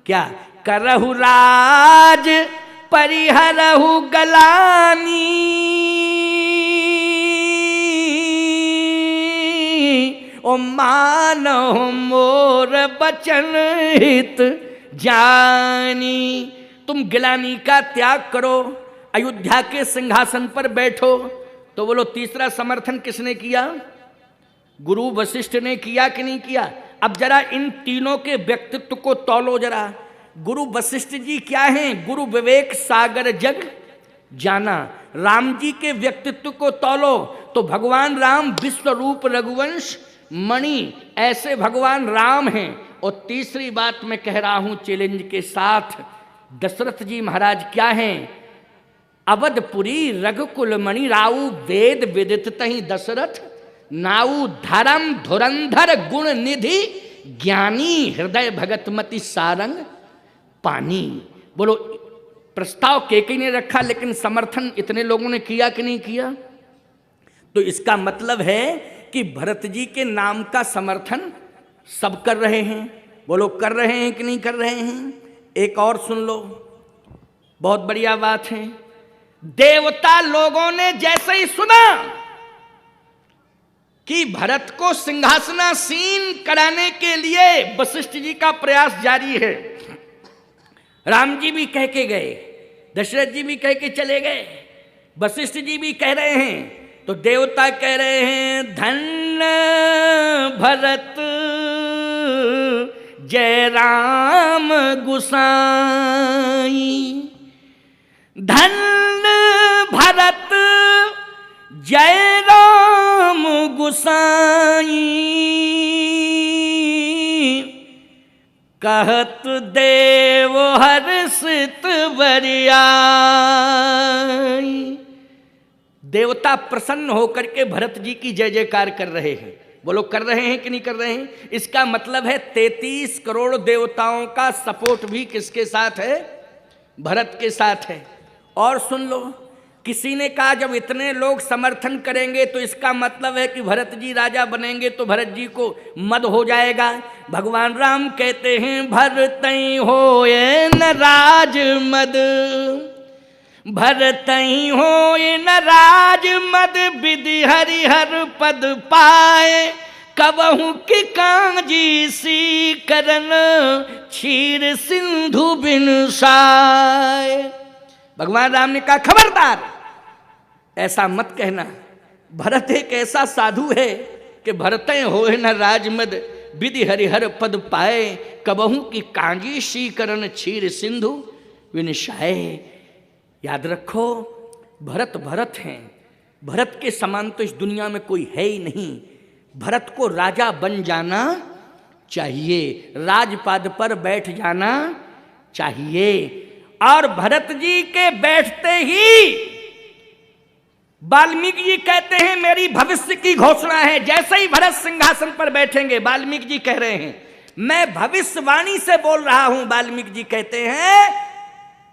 क्या करहु राज परिहरहु गलानी, ओ मानहु मोर बचन हित जानी। तुम गिलानी का त्याग करो, अयोध्या के सिंहासन पर बैठो। तो बोलो तीसरा समर्थन किसने किया? गुरु वशिष्ठ ने किया कि नहीं किया? अब जरा इन तीनों के व्यक्तित्व को तौलो जरा। गुरु वशिष्ठ जी क्या हैं? गुरु विवेक सागर जग जाना। राम जी के व्यक्तित्व को तौलो तो भगवान राम विश्व रूप रघुवंश मणि, ऐसे भगवान राम हैं। और तीसरी बात मैं कह रहा हूं चैलेंज के साथ, दशरथ जी महाराज क्या हैं? अवधपुरी रघुकुल मणि, राउ वेद विदित तहि दशरथ, नाउ धर्म धुरंधर गुण निधि, ज्ञानी हृदय भगतमति सारंग पानी। बोलो प्रस्ताव केकई ने रखा, लेकिन समर्थन इतने लोगों ने किया कि नहीं किया? तो इसका मतलब है कि भरत जी के नाम का समर्थन सब कर रहे हैं। बोलो कर रहे हैं कि नहीं कर रहे हैं? एक और सुन लो, बहुत बढ़िया बात है। देवता लोगों ने जैसे ही सुना कि भरत को सिंहासनासीन कराने के लिए वशिष्ठ जी का प्रयास जारी है, राम जी भी कह के गए, दशरथ जी भी कह के चले गए, वशिष्ठ जी भी कह रहे हैं, तो देवता कह रहे हैं धन्य भरत जय राम गुसाई, धन्य भरत जय राम गुसाई, कहत देव हर्षित बरियाई। देवता प्रसन्न होकर के भरत जी की जय जयकार कर रहे हैं। बोलो कर रहे हैं कि नहीं कर रहे हैं? इसका मतलब है 33 करोड़ देवताओं का सपोर्ट भी किसके साथ है? भरत के साथ है। और सुन लो, किसी ने कहा जब इतने लोग समर्थन करेंगे तो इसका मतलब है कि भरत जी राजा बनेंगे, तो भरत जी को मद हो जाएगा। भगवान राम कहते हैं भरतई होए न राज मद, भरतई होए न राज मद, विधि हरिहर पद पाए, कबहू की कांजी सी करन क्षीर सिंधु बिन साय। भगवान राम ने कहा खबरदार, ऐसा मत कहना। भरत एक ऐसा साधु है कि भरते होए न राजमद, विधि हरिहर पद पाए, कबहू की कांगी सी करन क्षीर सिंधु विनशाय। याद रखो, भरत भरत हैं। भरत के समान तो इस दुनिया में कोई है ही नहीं। भरत को राजा बन जाना चाहिए, राजपद पर बैठ जाना चाहिए। और भरत जी के बैठते ही वाल्मीकि जी कहते हैं मेरी भविष्य की घोषणा है। जैसे ही भरत सिंहासन पर बैठेंगे, वाल्मीकि जी कह रहे हैं मैं भविष्यवाणी से बोल रहा हूं। वाल्मीकि जी कहते हैं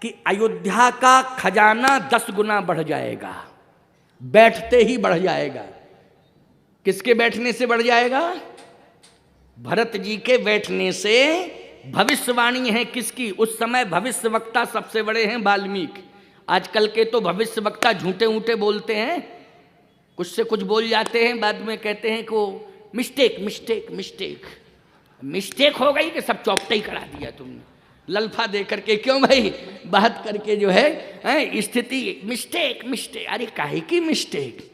कि अयोध्या का खजाना 10 गुना बढ़ जाएगा, बैठते ही बढ़ जाएगा। किसके बैठने से बढ़ जाएगा? भरत जी के बैठने से। भविष्यवाणी है किसकी? उस समय भविष्य वक्ता सबसे बड़े हैं वाल्मीकि। आजकल के तो भविष्य वक्ता झूठे ऊंटे बोलते हैं, कुछ से कुछ बोल जाते हैं, बाद में कहते हैं कि मिस्टेक मिस्टेक मिस्टेक मिस्टेक हो गई कि सब चौपटा ही करा दिया तुमने, लल्फा दे करके। क्यों भाई? बात करके जो है स्थिति मिस्टेक मिस्टेक। अरे काहे की मिस्टेक?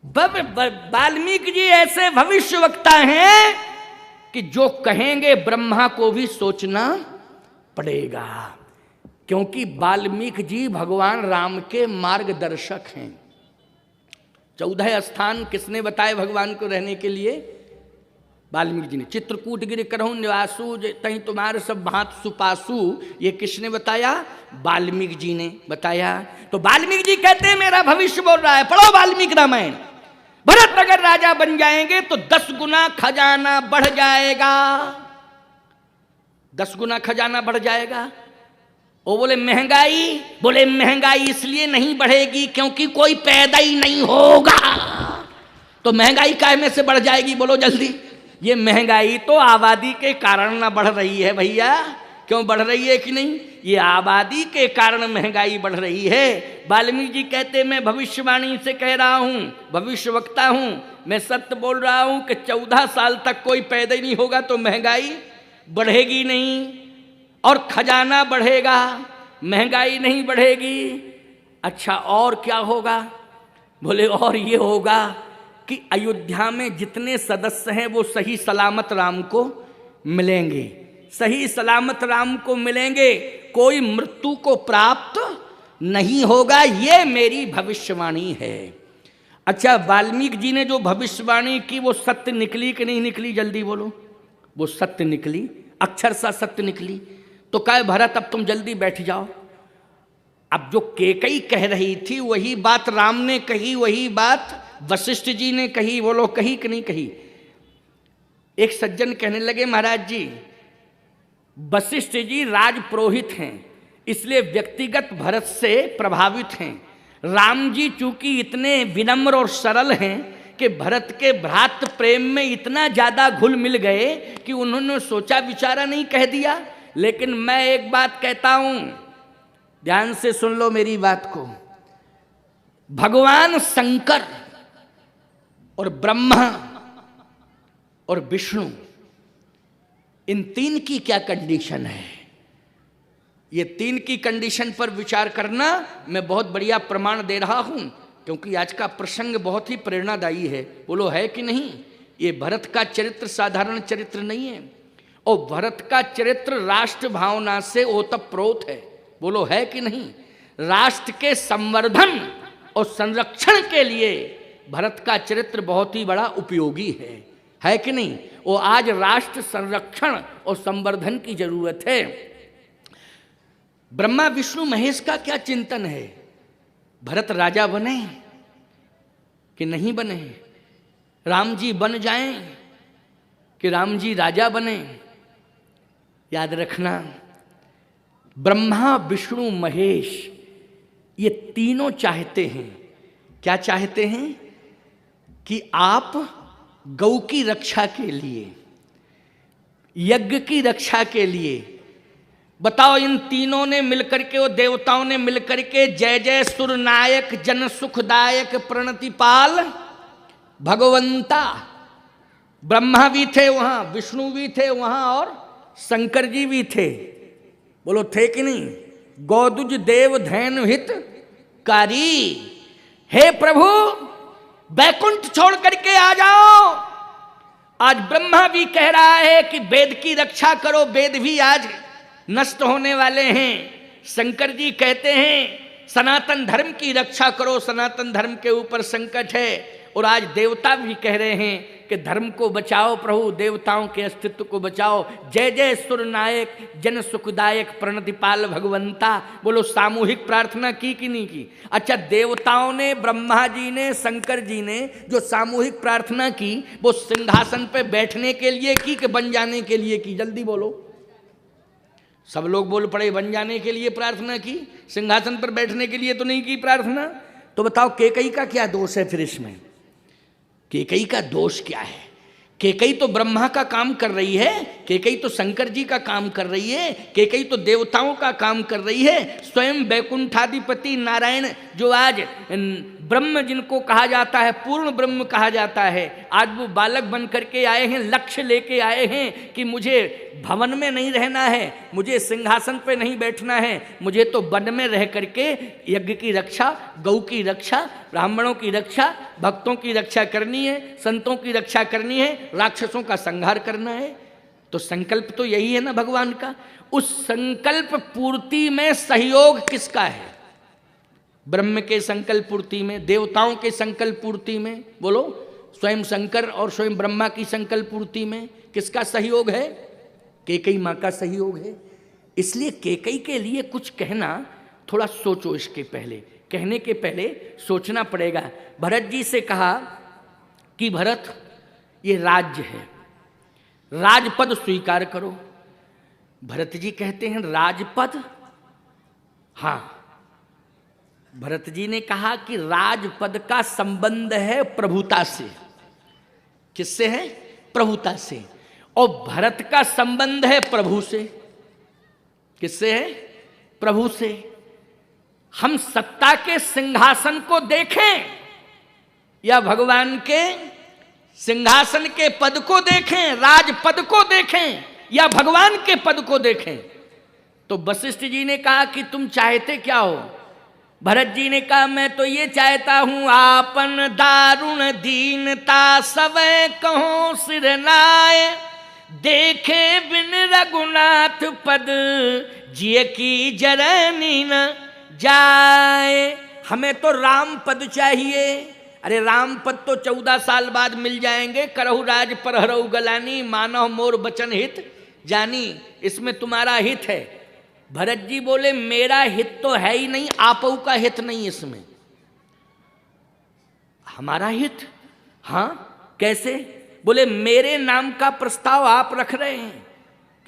वाल्मीकि जी ऐसे भविष्य वक्ता हैं कि जो कहेंगे ब्रह्मा को भी सोचना पड़ेगा, क्योंकि वाल्मीकि जी भगवान राम के मार्गदर्शक हैं। 14 स्थान किसने बताए भगवान को रहने के लिए? वाल्मीकि जी ने। चित्रकूट गिर करहु निवासु तहीं तुम्हारे सब भांत सुपासु, ये किसने बताया? वाल्मीकि जी ने बताया। तो वाल्मीकि जी कहते हैं मेरा भविष्य बोल रहा है। पढ़ो वाल्मीकि रामायण। भरत अगर राजा बन जाएंगे तो 10 गुना खजाना बढ़ जाएगा, 10 गुना खजाना बढ़ जाएगा। वो बोले महंगाई, बोले महंगाई इसलिए नहीं बढ़ेगी क्योंकि कोई पैदा ही नहीं होगा। तो महंगाई काहे में से बढ़ जाएगी? बोलो जल्दी। ये महंगाई तो आबादी के कारण ना बढ़ रही है भैया, क्यों बढ़ रही है कि नहीं? ये आबादी के कारण महंगाई बढ़ रही है। वाल्मीकि जी कहते मैं भविष्यवाणी से कह रहा हूं, भविष्यवक्ता हूं, मैं सत्य बोल रहा हूं कि 14 साल तक कोई पैदा ही नहीं होगा तो महंगाई बढ़ेगी नहीं, और खजाना बढ़ेगा, महंगाई नहीं बढ़ेगी। अच्छा और क्या होगा? बोले और ये होगा कि अयोध्या में जितने सदस्य हैं वो सही सलामत राम को मिलेंगे, सही सलामत राम को मिलेंगे, कोई मृत्यु को प्राप्त नहीं होगा। ये मेरी भविष्यवाणी है। अच्छा, वाल्मीकि जी ने जो भविष्यवाणी की वो सत्य निकली कि नहीं निकली? जल्दी बोलो। वो सत्य निकली, अक्षर सा सत्य निकली। तो कहे भरत अब तुम जल्दी बैठ जाओ। अब जो कैकेयी कह रही थी वही बात राम ने कही, वही बात वशिष्ठ जी ने कही। बोलो कही कि नहीं कही? एक सज्जन कहने लगे महाराज जी, वशिष्ठ जी राजपुरोहित हैं, इसलिए व्यक्तिगत भरत से प्रभावित हैं। राम जी चूंकि इतने विनम्र और सरल हैं कि भरत के भ्रातृ प्रेम में इतना ज्यादा घुल मिल गए कि उन्होंने सोचा विचारा नहीं कह दिया। लेकिन मैं एक बात कहता हूं, ध्यान से सुन लो मेरी बात को। भगवान शंकर और ब्रह्मा और विष्णु, इन तीन की क्या कंडीशन है? ये तीन की कंडीशन पर विचार करना मैं बहुत बढ़िया प्रमाण दे रहा हूं, क्योंकि आज का प्रसंग बहुत ही प्रेरणादायी है। बोलो है कि नहीं? ये भरत का चरित्र साधारण चरित्र नहीं है, और भरत का चरित्र राष्ट्र भावना से ओतप्रोत है। बोलो है कि नहीं? राष्ट्र के संवर्धन और संरक्षण के लिए भरत का चरित्र बहुत ही बड़ा उपयोगी है कि नहीं? वो आज राष्ट्र संरक्षण और संवर्धन की जरूरत है। ब्रह्मा विष्णु महेश का क्या चिंतन है? भरत राजा बने कि नहीं बने, राम जी बन जाएं कि राम जी राजा बने। याद रखना, ब्रह्मा विष्णु महेश ये तीनों चाहते हैं। क्या चाहते हैं? कि आप गौ की रक्षा के लिए, यज्ञ की रक्षा के लिए, बताओ इन तीनों ने मिलकर के, वो देवताओं ने मिलकर के जय जय सुर नायक जन सुखदायक प्रणतिपाल भगवंता, ब्रह्मा भी थे वहां, विष्णु भी थे वहां, और शंकर जी भी थे। बोलो थे कि नहीं? गौदुज देव धैन हित कारी, हे प्रभु बैकुंठ छोड़ करके आ जाओ। आज ब्रह्मा भी कह रहा है कि वेद की रक्षा करो, वेद भी आज नष्ट होने वाले हैं। शंकर जी कहते हैं सनातन धर्म की रक्षा करो, सनातन धर्म के ऊपर संकट है। और आज देवता भी कह रहे हैं कि धर्म को बचाओ प्रभु, देवताओं के अस्तित्व को बचाओ। जय जय सुर नायक जन सुखदायक प्रणतिपाल भगवंता। बोलो सामूहिक प्रार्थना की कि नहीं की? अच्छा, देवताओं ने, ब्रह्मा जी ने, शंकर जी ने जो सामूहिक प्रार्थना की वो सिंहासन पे बैठने के लिए की कि बन जाने के लिए की? जल्दी बोलो। सब लोग बोल पड़े बन जाने के लिए प्रार्थना की, सिंहासन पर बैठने के लिए तो नहीं की प्रार्थना। तो बताओ कैकेयी का क्या दोष है फिर इसमें? कैकेयी का दोष क्या है? कैकेयी तो ब्रह्मा का काम कर रही है, कैकेयी तो शंकर जी का काम कर रही है, कैकेयी तो देवताओं का काम कर रही है। स्वयं वैकुंठाधिपति नारायण जो आज ब्रह्म जिनको कहा जाता है, पूर्ण ब्रह्म कहा जाता है, आज वो बालक बन करके आए हैं, लक्ष्य लेके आए हैं कि मुझे भवन में नहीं रहना है, मुझे सिंहासन पे नहीं बैठना है, मुझे तो वन में रह करके यज्ञ की रक्षा, गौ की रक्षा, ब्राह्मणों की रक्षा, भक्तों की रक्षा करनी है, संतों की रक्षा करनी है, राक्षसों का संहार करना है। तो संकल्प तो यही है ना भगवान का। उस संकल्प पूर्ति में सहयोग किसका है? ब्रह्म के संकल्प पूर्ति में, देवताओं के संकल्प पूर्ति में, बोलो स्वयं शंकर और स्वयं ब्रह्मा की संकल्प पूर्ति में किसका सहयोग है? कैकेयी माँ का सहयोग है। इसलिए कैकेयी के लिए कुछ कहना, थोड़ा सोचो, इसके पहले कहने के पहले सोचना पड़ेगा। भरत जी से कहा कि भरत ये राज्य है, राजपद स्वीकार करो। भरत जी कहते हैं राजपद? हाँ, भरत जी ने कहा कि राजपद का संबंध है प्रभुता से। किससे है? प्रभुता से। और भरत का संबंध है प्रभु से। किससे है? प्रभु से। हम सत्ता के सिंहासन को देखें या भगवान के सिंहासन के पद को देखें, राज पद को देखें या भगवान के पद को देखें? तो वशिष्ठ जी ने कहा कि तुम चाहते क्या हो? भरत जी ने कहा मैं तो ये चाहता हूं, आपन दारुण दीनता सवै कहो सिर नाय, देखे बिन रघुनाथ पद जिय की जरनी न जाए। हमें तो राम पद चाहिए। अरे राम पद तो 14 साल बाद मिल जाएंगे। करहु राज परहरऊ गलानी, मानव मोर बचन हित जानी। इसमें तुम्हारा हित है। भरत जी बोले मेरा हित तो है ही नहीं, आपऊ का हित नहीं इसमें। हमारा हित? हाँ कैसे? बोले मेरे नाम का प्रस्ताव आप रख रहे हैं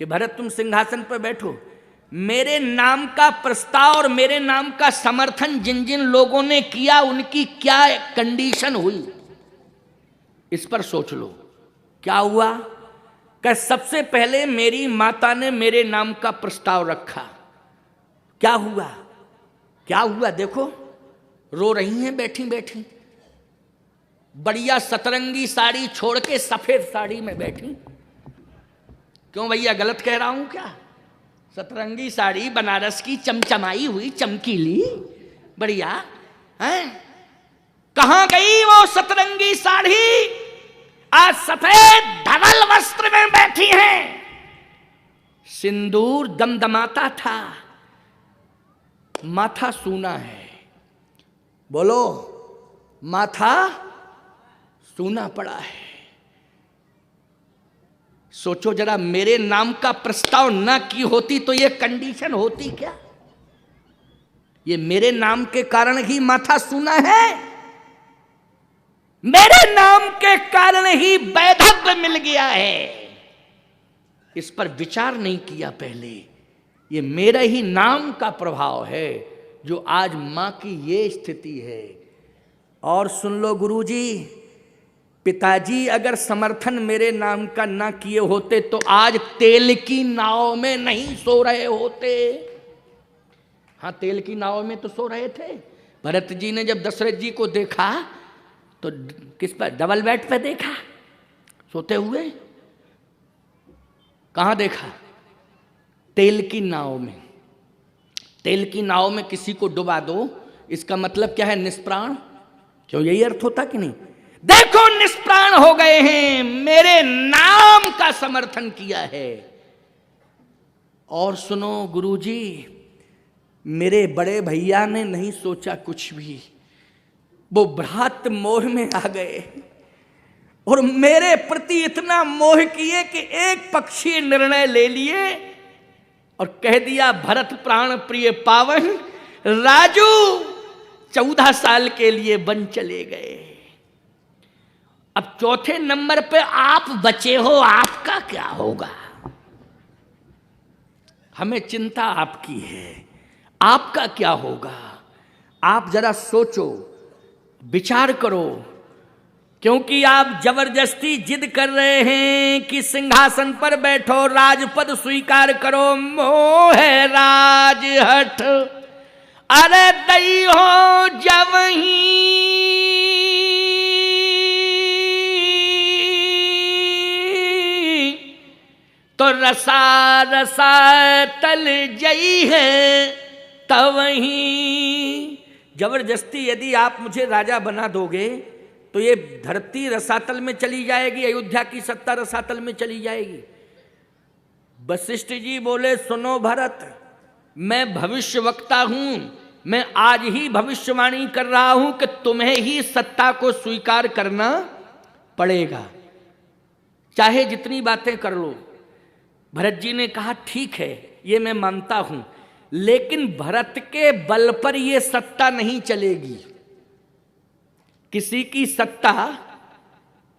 कि भरत तुम सिंहासन पर बैठो। मेरे नाम का प्रस्ताव और मेरे नाम का समर्थन जिन जिन लोगों ने किया उनकी क्या कंडीशन हुई, इस पर सोच लो। क्या हुआ? कि सबसे पहले मेरी माता ने मेरे नाम का प्रस्ताव रखा। क्या हुआ? क्या हुआ? देखो रो रही हैं बैठी बैठी। बढ़िया सतरंगी साड़ी छोड़ के सफेद साड़ी में बैठी। क्यों भैया, गलत कह रहा हूं क्या? सतरंगी साड़ी बनारस की चमचमाई हुई चमकीली बढ़िया है। कहां गई वो सतरंगी साड़ी? आज सफेद धवल वस्त्र में बैठी हैं। सिंदूर दमदमाता था, माथा सूना है। बोलो, माथा सूना पड़ा है। सोचो जरा, मेरे नाम का प्रस्ताव न की होती तो ये कंडीशन होती क्या? ये मेरे नाम के कारण ही माथा सूना है। मेरे नाम के कारण ही वैधव्य मिल गया है। इस पर विचार नहीं किया पहले। ये मेरा ही नाम का प्रभाव है जो आज मां की ये स्थिति है। और सुन लो गुरुजी, पिताजी अगर समर्थन मेरे नाम का ना किए होते तो आज तेल की नाव में नहीं सो रहे होते। हाँ, तेल की नाव में तो सो रहे थे। भरत जी ने जब दशरथ जी को देखा तो किस पर? डबल बेड पे देखा सोते हुए। कहां देखा? तेल की नाव में। तेल की नाव में किसी को डुबा दो, इसका मतलब क्या है? निष्प्राण। क्यों, यही अर्थ होता कि नहीं? देखो निष्प्राण हो गए हैं, मेरे नाम का समर्थन किया है। और सुनो गुरुजी, मेरे बड़े भैया ने नहीं सोचा कुछ भी। वो भ्रात मोह में आ गए और मेरे प्रति इतना मोह किए कि एक पक्षी निर्णय ले लिए और कह दिया, भरत प्राण प्रिय पावन राजू 14 साल के लिए वन चले गए। अब चौथे नंबर पे आप बचे हो, आपका क्या होगा? हमें चिंता आपकी है, आपका क्या होगा? आप जरा सोचो, विचार करो, क्योंकि आप जबरदस्ती जिद कर रहे हैं कि सिंहासन पर बैठो, राजपद स्वीकार करो। मोह है राजहठ, अरे दई हो जब ही तो रसा रसा तल जई है तब ही। जबरदस्ती यदि आप मुझे राजा बना दोगे तो ये धरती रसातल में चली जाएगी, अयोध्या की सत्ता रसातल में चली जाएगी। वशिष्ठ जी बोले, सुनो भरत, मैं भविष्यवक्ता हूं, मैं आज ही भविष्यवाणी कर रहा हूं कि तुम्हें ही सत्ता को स्वीकार करना पड़ेगा, चाहे जितनी बातें कर लो। भरत जी ने कहा ठीक है, ये मैं मानता हूं, लेकिन भरत के बल पर यह सत्ता नहीं चलेगी। किसी की सत्ता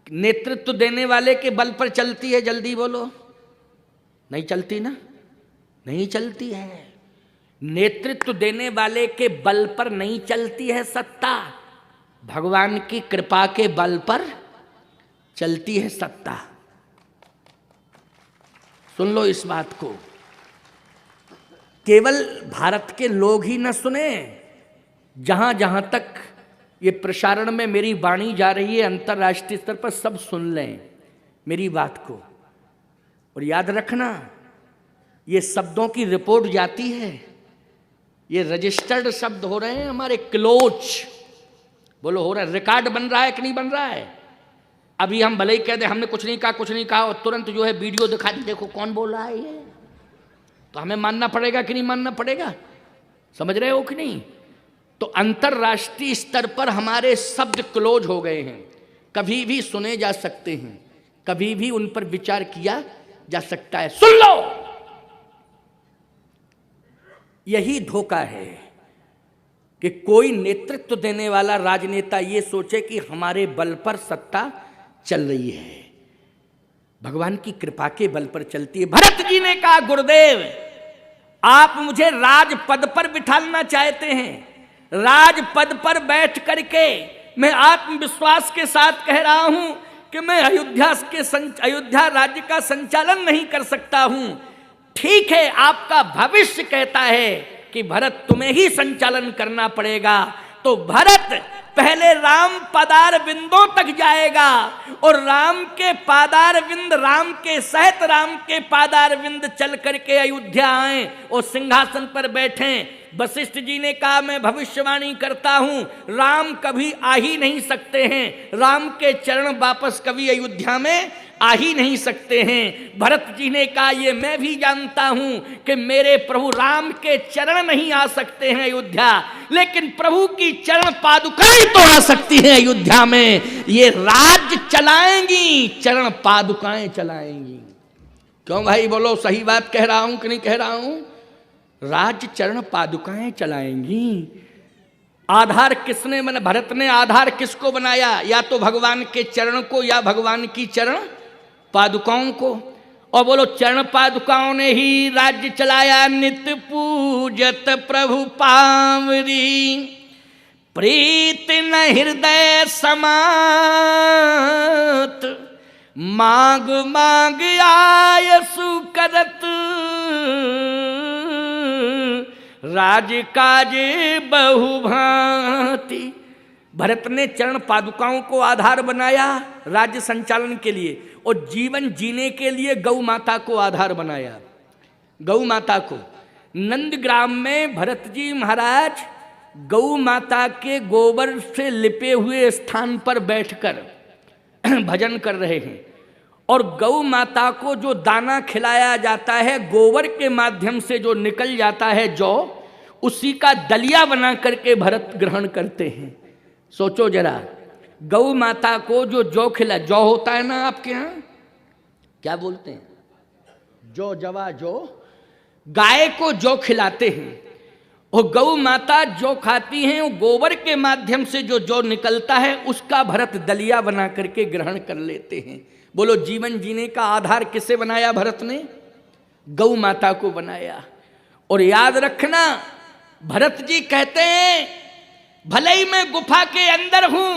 नेतृत्व देने वाले के बल पर चलती है, जल्दी बोलो। नहीं चलती ना? नहीं चलती है। नेतृत्व देने वाले के बल पर नहीं चलती है सत्ता, भगवान की कृपा के बल पर चलती है सत्ता। सुन लो इस बात को। केवल भारत के लोग ही न सुने, जहां जहां तक ये प्रसारण में मेरी वाणी जा रही है अंतर्राष्ट्रीय स्तर पर सब सुन लें मेरी बात को। और याद रखना, ये शब्दों की रिपोर्ट जाती है, ये रजिस्टर्ड शब्द हो रहे हैं हमारे, क्लोज बोलो हो रहा है, रिकॉर्ड बन रहा है कि नहीं बन रहा है। अभी हम भले ही कह दें हमने कुछ नहीं कहा कुछ नहीं कहा, और तुरंत जो है वीडियो दिखा दी, देखो कौन बोल रहा है ये, तो हमें मानना पड़ेगा कि नहीं मानना पड़ेगा, समझ रहे हो कि नहीं। तो अंतर्राष्ट्रीय स्तर पर हमारे शब्द क्लोज हो गए हैं, कभी भी सुने जा सकते हैं, कभी भी उन पर विचार किया जा सकता है। सुन लो, यही धोखा है कि कोई नेतृत्व देने वाला राजनेता ये सोचे कि हमारे बल पर सत्ता चल रही है। भगवान की कृपा के बल पर चलती है। भरत जी ने कहा, गुरुदेव आप मुझे राजपद पर बिठाना चाहते हैं, राजपद पर बैठ करके मैं आत्मविश्वास के साथ कह रहा हूं कि मैं अयोध्या राज्य का संचालन नहीं कर सकता हूं। ठीक है, आपका भविष्य कहता है कि भरत तुम्हें ही संचालन करना पड़ेगा। तो भरत पहले राम पादार बिंदों तक जाएगा और राम के पादार बिंद, राम के सहित राम के पादार बिंद चल करके अयोध्या आए और सिंहासन पर बैठे। वशिष्ठ जी ने कहा, मैं भविष्यवाणी करता हूं, राम कभी आ ही नहीं सकते हैं, राम के चरण वापस कभी अयोध्या में आ ही नहीं सकते हैं। भरत जी ने कहा, ये मैं भी जानता हूं कि मेरे प्रभु राम के चरण नहीं आ सकते हैं अयोध्या, लेकिन प्रभु की चरण पादुकाएं तो आ सकती हैं अयोध्या में, ये राज्य चलाएंगी, चरण पादुकाएं चलाएंगी। क्यों भाई बोलो, सही बात कह रहा हूं कि नहीं कह रहा हूं? राज्य चरण पादुकाएं चलाएंगी। आधार किसने बना? भरत ने आधार किसको बनाया? या तो भगवान के चरण को या भगवान की चरण पादुकाओं को। और बोलो, चरण पादुकाओं ने ही राज्य चलाया। नित्य पूजत प्रभु पावरी, प्रीत न हृदय समात, मांग मांग आयसु करत, राजकाज बहुभांति। भरत ने चरण पादुकाओं को आधार बनाया राज्य संचालन के लिए, और जीवन जीने के लिए गौ माता को आधार बनाया। गौ माता को नंदग्राम में भरत जी महाराज गौ माता के गोबर से लिपे हुए स्थान पर बैठकर भजन कर रहे हैं, और गौ माता को जो दाना खिलाया जाता है, गोबर के माध्यम से जो निकल जाता है जौ, उसी का दलिया बना करके भरत ग्रहण करते हैं। सोचो जरा, गौ माता को जो जौ खिला, जौ होता है ना आपके यहाँ, क्या बोलते हैं, जौ, जवा, जौ, गाय को जौ खिलाते हैं और गौ माता जो खाती हैं, वो गोबर के माध्यम से जो जौ निकलता है उसका भरत दलिया बना करके ग्रहण कर लेते हैं। बोलो, जीवन जीने का आधार किसे बनाया? भरत ने गौ माता को बनाया। और याद रखना, भरत जी कहते हैं, भले ही मैं गुफा के अंदर हूं,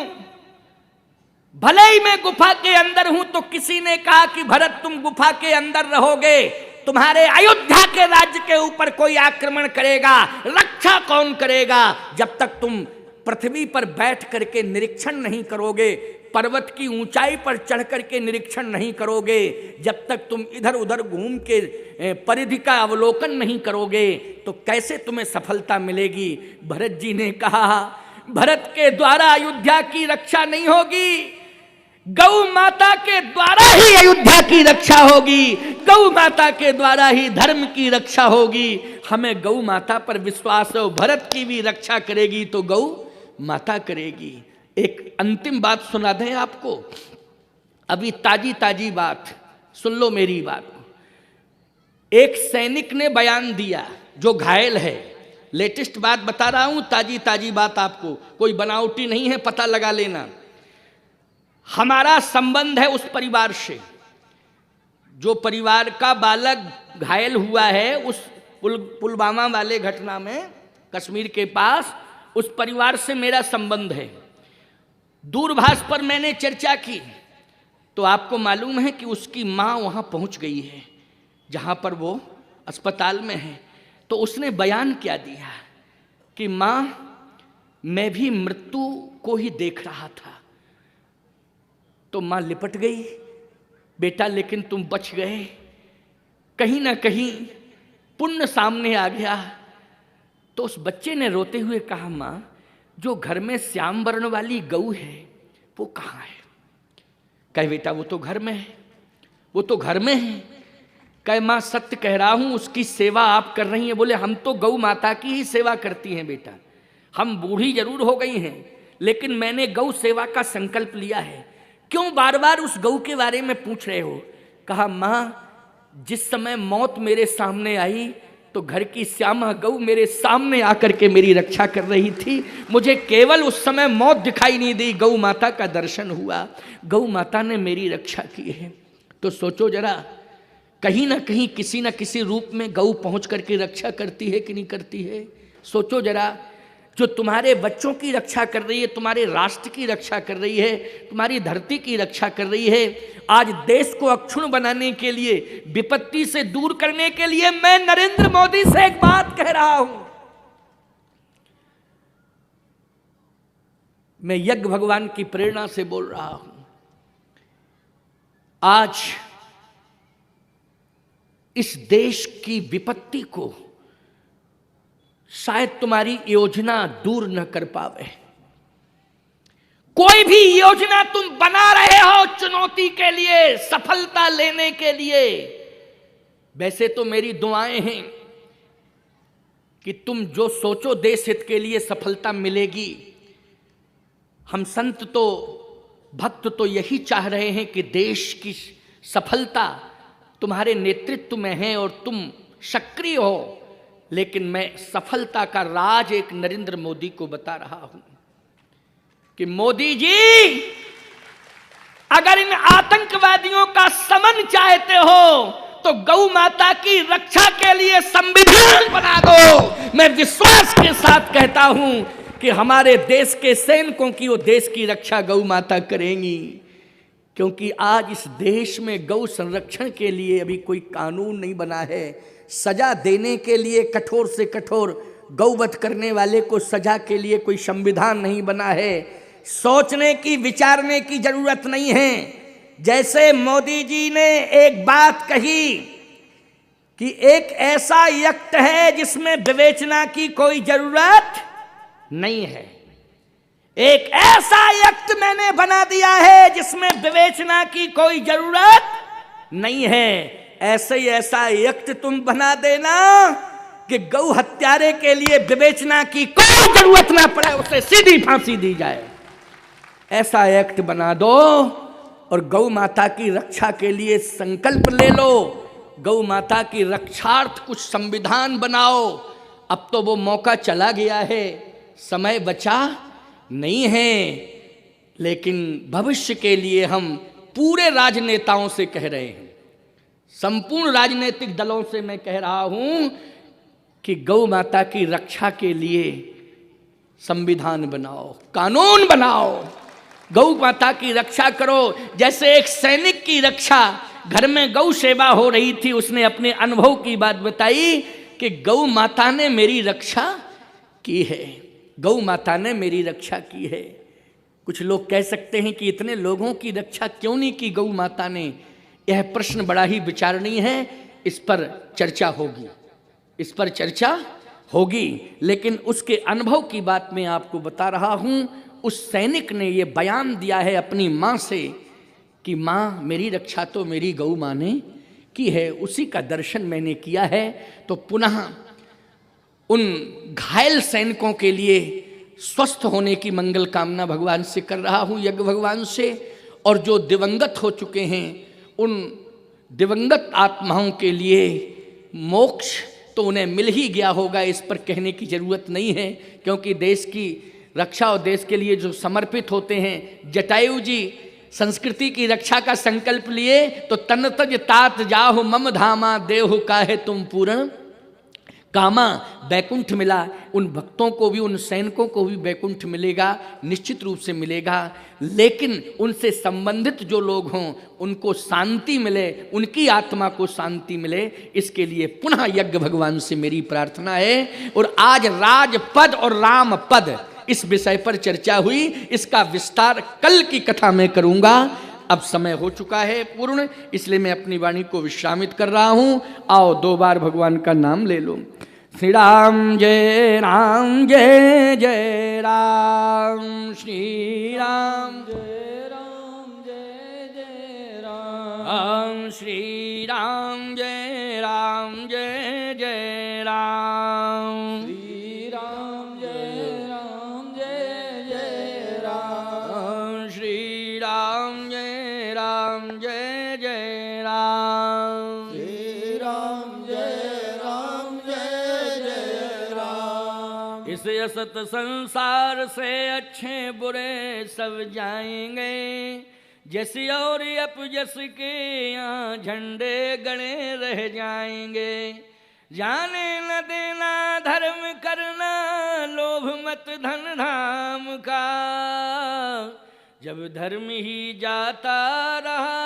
भले ही मैं गुफा के अंदर हूं, तो किसी ने कहा कि भरत तुम गुफा के अंदर रहोगे, तुम्हारे अयोध्या के राज्य के ऊपर कोई आक्रमण करेगा, रक्षा कौन करेगा? जब तक तुम पृथ्वी पर बैठ करके निरीक्षण नहीं करोगे, पर्वत की ऊंचाई पर चढ़ करके निरीक्षण नहीं करोगे, जब तक तुम इधर उधर घूम के परिधि का अवलोकन नहीं करोगे, तो कैसे तुम्हें सफलता मिलेगी? भरत जी ने कहा, भरत के द्वारा अयोध्या की रक्षा नहीं होगी, गौ माता के द्वारा ही अयोध्या की रक्षा होगी, गौ माता के द्वारा ही धर्म की रक्षा होगी। हमें गौ माता पर विश्वास है, भरत की भी रक्षा करेगी तो गौ माता करेगी। एक अंतिम बात सुना दें आपको, अभी ताजी ताजी बात सुन लो मेरी बात को। एक सैनिक ने बयान दिया जो घायल है, लेटेस्ट बात बता रहा हूं, ताजी ताजी बात आपको, कोई बनावटी नहीं है, पता लगा लेना। हमारा संबंध है उस परिवार से, जो परिवार का बालक घायल हुआ है उस पुलवामा वाले घटना में, कश्मीर के पास, उस परिवार से मेरा संबंध है। दूरभाष पर मैंने चर्चा की तो आपको मालूम है कि उसकी माँ वहाँ पहुँच गई है जहाँ पर वो अस्पताल में है। तो उसने बयान क्या दिया कि मां, मैं भी मृत्यु को ही देख रहा था। तो मां लिपट गई, बेटा लेकिन तुम बच गए, कहीं ना कहीं पुण्य सामने आ गया। तो उस बच्चे ने रोते हुए कहा, मां, जो घर में श्याम वर्ण वाली गऊ है वो कहाँ है? कहे बेटा वो तो घर में है, वो तो घर में है। कहे मां सत्य कह रहा हूं, उसकी सेवा आप कर रही हैं। बोले हम तो गौ माता की ही सेवा करती हैं बेटा, हम बूढ़ी जरूर हो गई हैं लेकिन मैंने गौ सेवा का संकल्प लिया है। क्यों बार बार उस गौ के बारे में पूछ रहे हो? कहा मां, जिस समय मौत मेरे सामने आई तो घर की श्यामा गौ मेरे सामने आकर के मेरी रक्षा कर रही थी। मुझे केवल उस समय मौत दिखाई नहीं दी, गौ माता का दर्शन हुआ, गौ माता ने मेरी रक्षा की है। तो सोचो जरा, कहीं ना कहीं किसी न किसी रूप में गौ पहुंच करके रक्षा करती है कि नहीं करती है? सोचो जरा, जो तुम्हारे बच्चों की रक्षा कर रही है, तुम्हारे राष्ट्र की रक्षा कर रही है, तुम्हारी धरती की रक्षा कर रही है, आज देश को अक्षुण्ण बनाने के लिए, विपत्ति से दूर करने के लिए मैं नरेंद्र मोदी से एक बात कह रहा हूं। मैं यज्ञ भगवान की प्रेरणा से बोल रहा हूं। आज इस देश की विपत्ति को शायद तुम्हारी योजना दूर न कर पावे। कोई भी योजना तुम बना रहे हो चुनौती के लिए, सफलता लेने के लिए, वैसे तो मेरी दुआएं हैं कि तुम जो सोचो देश हित के लिए सफलता मिलेगी। हम संत तो, भक्त तो यही चाह रहे हैं कि देश की सफलता तुम्हारे नेतृत्व में है और तुम सक्रिय हो। लेकिन मैं सफलता का राज एक नरेंद्र मोदी को बता रहा हूं कि मोदी जी, अगर इन आतंकवादियों का समन चाहते हो तो गौ माता की रक्षा के लिए संविधान बना दो। मैं विश्वास के साथ कहता हूं कि हमारे देश के सैनिकों की वो देश की रक्षा गौ माता करेंगी, क्योंकि आज इस देश में गौ संरक्षण के लिए अभी कोई कानून नहीं बना है। सजा देने के लिए कठोर से कठोर गौवध करने वाले को सजा के लिए कोई संविधान नहीं बना है। सोचने की, विचारने की जरूरत नहीं है। जैसे मोदी जी ने एक बात कही कि एक ऐसा एक्ट है जिसमें विवेचना की कोई जरूरत नहीं है, एक ऐसा एक्ट मैंने बना दिया है जिसमें विवेचना की कोई जरूरत नहीं है। ऐसे ही ऐसा एक्ट तुम बना देना कि गौ हत्यारे के लिए विवेचना की कोई जरूरत ना पड़े, उसे सीधी फांसी दी जाए। ऐसा एक्ट बना दो और गौ माता की रक्षा के लिए संकल्प ले लो। गौ माता की रक्षार्थ कुछ संविधान बनाओ। अब तो वो मौका चला गया है, समय बचा नहीं है। लेकिन भविष्य के लिए हम पूरे राजनेताओं से कह रहे हैं, संपूर्ण राजनीतिक दलों से मैं कह रहा हूं कि गौ माता की रक्षा के लिए संविधान बनाओ, कानून बनाओ, गौ माता की रक्षा करो। जैसे एक सैनिक की रक्षा, घर में गौ सेवा हो रही थी, उसने अपने अनुभव की बात बताई कि गौ माता ने मेरी रक्षा की है, गौ माता ने मेरी रक्षा की है। कुछ लोग कह सकते हैं कि इतने लोगों की रक्षा क्यों नहीं की गौ माता ने? यह प्रश्न बड़ा ही विचारणीय है, इस पर चर्चा होगी, इस पर चर्चा होगी। लेकिन उसके अनुभव की बात मैं आपको बता रहा हूं। उस सैनिक ने यह बयान दिया है अपनी मां से कि मां, मेरी रक्षा तो मेरी गौ मां ने की है, उसी का दर्शन मैंने किया है। तो पुनः उन घायल सैनिकों के लिए स्वस्थ होने की मंगल कामना भगवान से कर रहा हूं, यज्ञ भगवान से। और जो दिवंगत हो चुके हैं उन दिवंगत आत्माओं के लिए मोक्ष तो उन्हें मिल ही गया होगा, इस पर कहने की जरूरत नहीं है, क्योंकि देश की रक्षा और देश के लिए जो समर्पित होते हैं। जटायु जी संस्कृति की रक्षा का संकल्प लिए तो तन तज तात जाहु मम धामा देहु काहे तुम पूर्ण कामा बैकुंठ मिला, उन भक्तों को भी, उन सैनिकों को भी बैकुंठ मिलेगा, निश्चित रूप से मिलेगा। लेकिन उनसे संबंधित जो लोग हों उनको शांति मिले, उनकी आत्मा को शांति मिले, इसके लिए पुनः यज्ञ भगवान से मेरी प्रार्थना है। और आज राजपद और राम पद इस विषय पर चर्चा हुई, इसका विस्तार कल की कथा में करूंगा। अब समय हो चुका है पूर्ण, इसलिए मैं अपनी वाणी को विश्रामित कर रहा हूं। आओ 2 बार भगवान का नाम ले लो। श्री राम जय राम, जय जय राम, श्री राम जय राम, जय जय राम, श्री राम जय राम, जय जय राम, श्री राम जय राम, जय जय राम, श्री राम जय राम, जय जय राम, श्री राम जय राम, जय जय राम। इस असत संसार से अच्छे बुरे सब जाएंगे, जस और अपजस के यहाँ झंडे गड़े रह जाएंगे। जाने न देना धर्म करना, लोभ मत धन धाम का, जब धर्म ही जाता रहा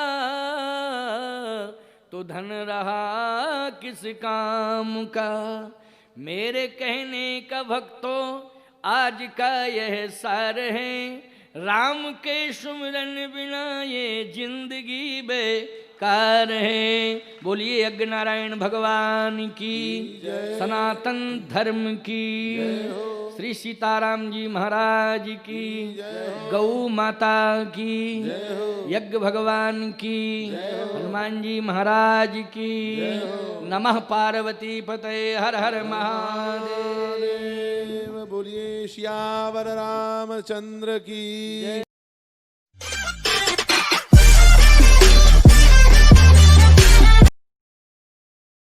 तो धन रहा किस काम का। मेरे कहने का भक्तों आज का यह सार है, राम के सुमिरन बिना ये जिंदगी बेकार है। बोलिए यज्ञ नारायण भगवान की, सनातन धर्म की, श्री सीताराम जी महाराज की, गौ माता की, यज्ञ भगवान की, हनुमान जी महाराज की। नमः पार्वती पतये, हर हर महादेव। बोलिए श्यावर रामचंद्र की।